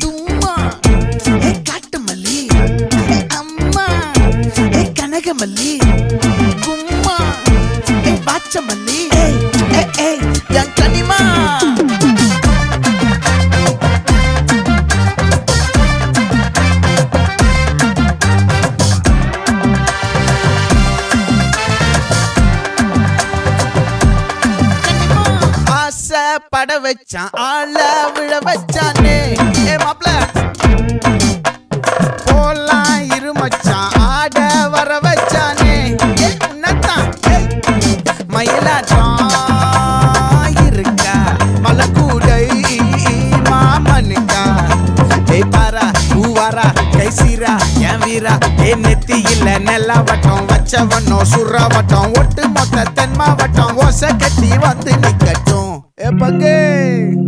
தும்மா ஏ காட்டு மல்லி அம்மா ஏ கனகமல்லி கும்மா ஏ பாச்ச மல்லி என் கனிமா பட வச்சான் ஆள விழ வச்சானே ஏ மாப்ள போலாம் இருமச்சான் ஆட வர வச்சானே உன்னத்தான் மயிலாட்டம் இருக்கா மலக்கூடை மாமனுக்கா ஏய் பாரா பூவாரா கைசீரா என் வீரா ஏ நெத்தி இல்ல நெல்லா வட்டம் வச்சவனோ சுறா வட்டம் ஒட்டு மொத்த தென் மாவட்டம் ஓசை கட்டி வந்து நிக்கட்டும். É pra quem?